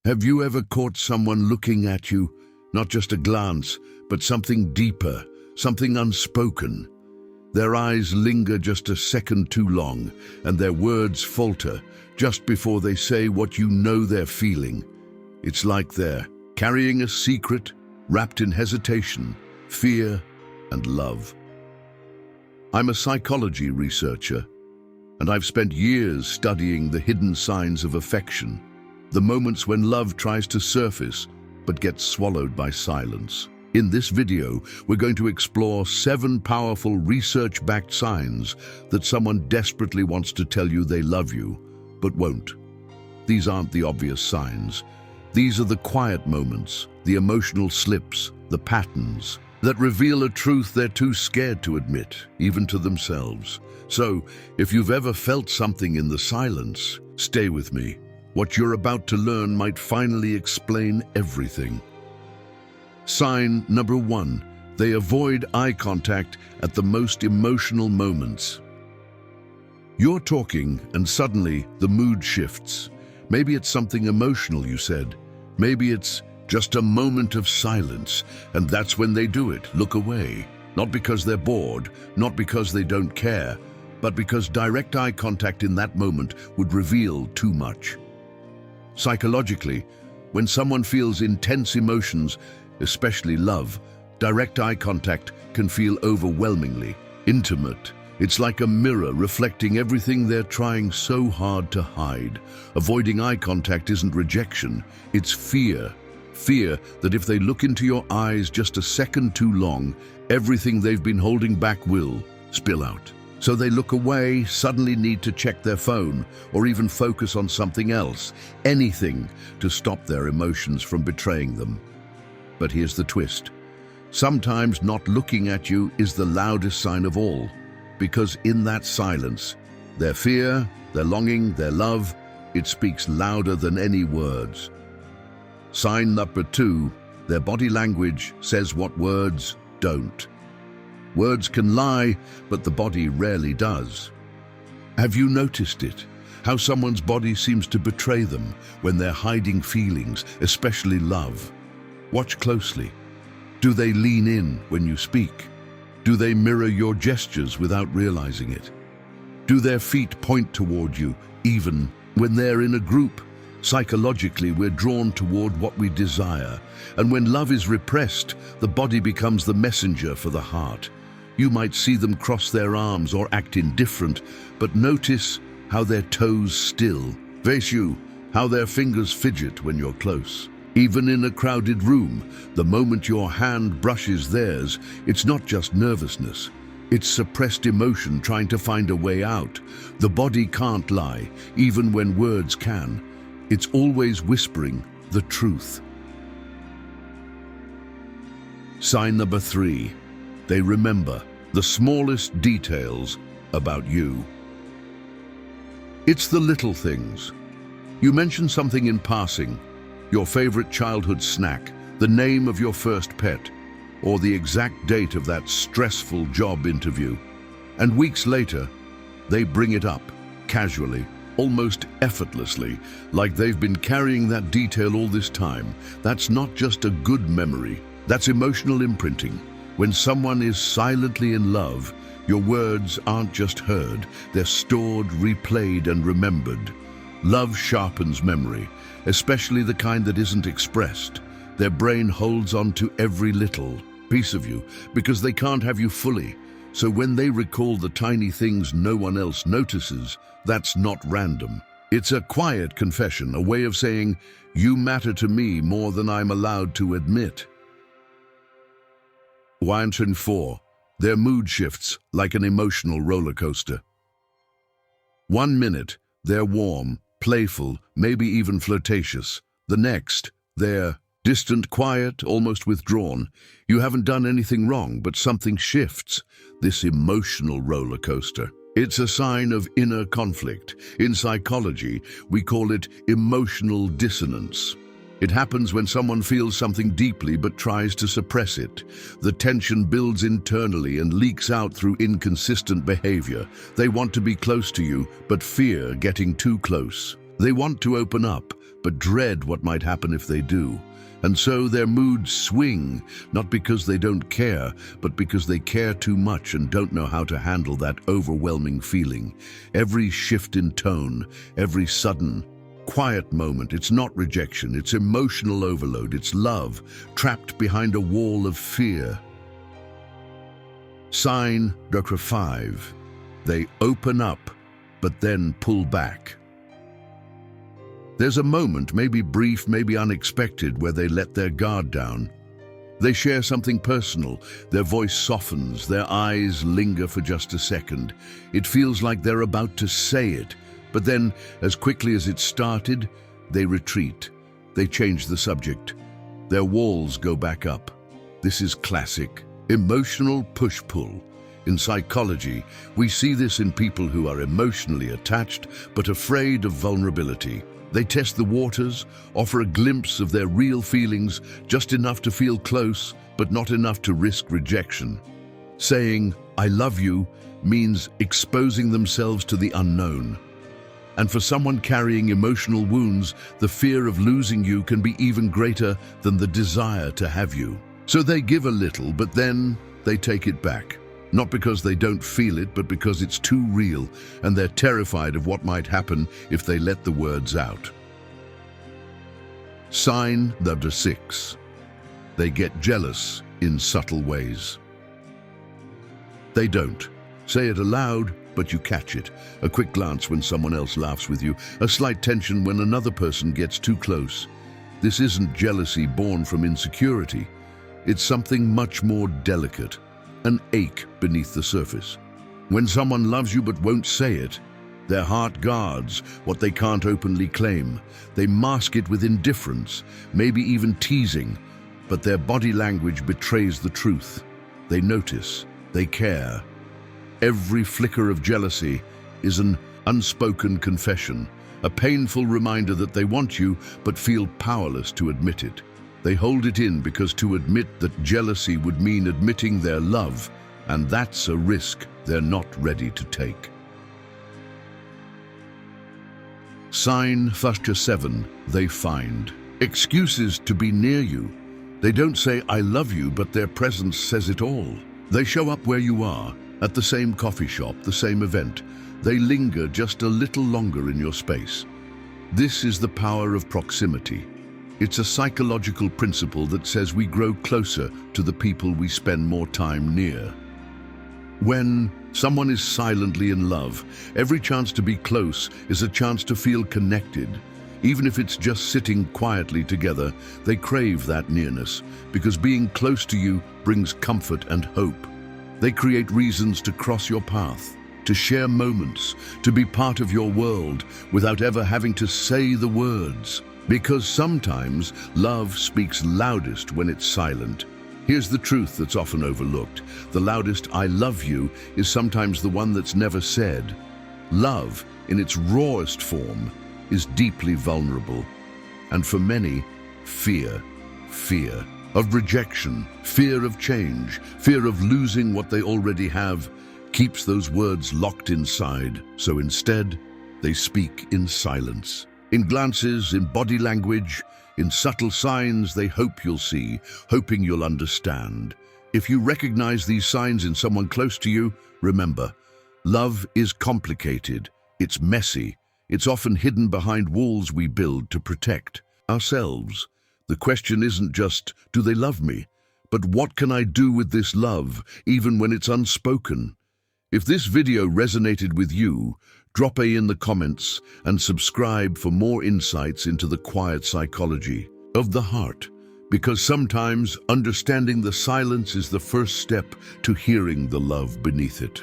Have you ever caught someone looking at you, not just a glance, but something deeper, something unspoken? Their eyes linger just a second too long, and their words falter just before they say what you know they're feeling. It's like they're carrying a secret wrapped in hesitation, fear, and love. I'm a psychology researcher, and I've spent years studying the hidden signs of affection, the moments when love tries to surface but gets swallowed by silence. In this video, we're going to explore 7 powerful research-backed signs that someone desperately wants to tell you they love you, but won't. These aren't the obvious signs. These are the quiet moments, the emotional slips, the patterns that reveal a truth they're too scared to admit, even to themselves. So, if you've ever felt something in the silence, stay with me. What you're about to learn might finally explain everything. Sign number 1. They avoid eye contact at the most emotional moments. You're talking, and suddenly the mood shifts. Maybe it's something emotional you said. Maybe it's just a moment of silence, and that's when they do it, look away. Not because they're bored, not because they don't care, but because direct eye contact in that moment would reveal too much. Psychologically, when someone feels intense emotions, especially love, direct eye contact can feel overwhelmingly intimate. It's like a mirror reflecting everything they're trying so hard to hide. Avoiding eye contact isn't rejection, it's fear. Fear that if they look into your eyes just a second too long, everything they've been holding back will spill out. So they look away, suddenly need to check their phone, or even focus on something else, anything to stop their emotions from betraying them. But here's the twist. Sometimes not looking at you is the loudest sign of all, because in that silence, their fear, their longing, their love, it speaks louder than any words. Sign number 2, their body language says what words don't. Words can lie, but the body rarely does. Have you noticed it? How someone's body seems to betray them when they're hiding feelings, especially love. Watch closely. Do they lean in when you speak? Do they mirror your gestures without realizing it? Do their feet point toward you, even when they're in a group? Psychologically, we're drawn toward what we desire, and when love is repressed, the body becomes the messenger for the heart. You might see them cross their arms or act indifferent, but notice how their toes still. Vaishu, how their fingers fidget when you're close. Even in a crowded room, the moment your hand brushes theirs, it's not just nervousness. It's suppressed emotion trying to find a way out. The body can't lie, even when words can. It's always whispering the truth. Sign number 3. They remember the smallest details about you. It's the little things. You mention something in passing, your favorite childhood snack, the name of your first pet, or the exact date of that stressful job interview. And weeks later, they bring it up, casually, almost effortlessly, like they've been carrying that detail all this time. That's not just a good memory, that's emotional imprinting. When someone is silently in love, your words aren't just heard, they're stored, replayed, and remembered. Love sharpens memory, especially the kind that isn't expressed. Their brain holds on to every little piece of you because they can't have you fully. So when they recall the tiny things no one else notices, that's not random. It's a quiet confession, a way of saying, you matter to me more than I'm allowed to admit. Sign 4. Their mood shifts like an emotional roller coaster. 1 minute, they're warm, playful, maybe even flirtatious. The next, they're distant, quiet, almost withdrawn. You haven't done anything wrong, but something shifts. This emotional roller coaster. It's a sign of inner conflict. In psychology, we call it emotional dissonance. It happens when someone feels something deeply but tries to suppress it. The tension builds internally and leaks out through inconsistent behavior. They want to be close to you, but fear getting too close. They want to open up, but dread what might happen if they do. And so their moods swing, not because they don't care, but because they care too much and don't know how to handle that overwhelming feeling. Every shift in tone, every sudden, quiet moment, it's not rejection, it's emotional overload, it's love, trapped behind a wall of fear. Sign number 5. They open up, but then pull back. There's a moment, maybe brief, maybe unexpected, where they let their guard down. They share something personal, their voice softens, their eyes linger for just a second. It feels like they're about to say it, but then, as quickly as it started, they retreat. They change the subject. Their walls go back up. This is classic emotional push-pull. In psychology, we see this in people who are emotionally attached but afraid of vulnerability. They test the waters, offer a glimpse of their real feelings, just enough to feel close, but not enough to risk rejection. Saying, "I love you," means exposing themselves to the unknown. And for someone carrying emotional wounds, the fear of losing you can be even greater than the desire to have you. So they give a little, but then they take it back. Not because they don't feel it, but because it's too real, and they're terrified of what might happen if they let the words out. Sign number 6. They get jealous in subtle ways. They don't say it aloud, but you catch it. A quick glance when someone else laughs with you, a slight tension when another person gets too close. This isn't jealousy born from insecurity. It's something much more delicate. An ache beneath the surface. When someone loves you but won't say it, their heart guards what they can't openly claim. They mask it with indifference, maybe even teasing, but their body language betrays the truth. They notice, they care. Every flicker of jealousy is an unspoken confession, a painful reminder that they want you but feel powerless to admit it. They hold it in because to admit that jealousy would mean admitting their love, and that's a risk they're not ready to take. Sign number 7. They find excuses to be near you. They don't say, "I love you," but their presence says it all. They show up where you are, at the same coffee shop, the same event. They linger just a little longer in your space. This is the power of proximity. It's a psychological principle that says we grow closer to the people we spend more time near. When someone is silently in love, every chance to be close is a chance to feel connected. Even if it's just sitting quietly together, they crave that nearness, because being close to you brings comfort and hope. They create reasons to cross your path, to share moments, to be part of your world without ever having to say the words. Because sometimes love speaks loudest when it's silent. Here's the truth that's often overlooked. The loudest "I love you" is sometimes the one that's never said. Love, in its rawest form, is deeply vulnerable. And for many, fear of rejection, fear of change, fear of losing what they already have, keeps those words locked inside. So instead, they speak in silence. In glances, in body language, in subtle signs they hope you'll see, hoping you'll understand. If you recognize these signs in someone close to you, remember, love is complicated, it's messy, it's often hidden behind walls we build to protect ourselves. The question isn't just, do they love me? But what can I do with this love, even when it's unspoken? If this video resonated with you, drop a in the comments and subscribe for more insights into the quiet psychology of the heart. Because sometimes understanding the silence is the first step to hearing the love beneath it.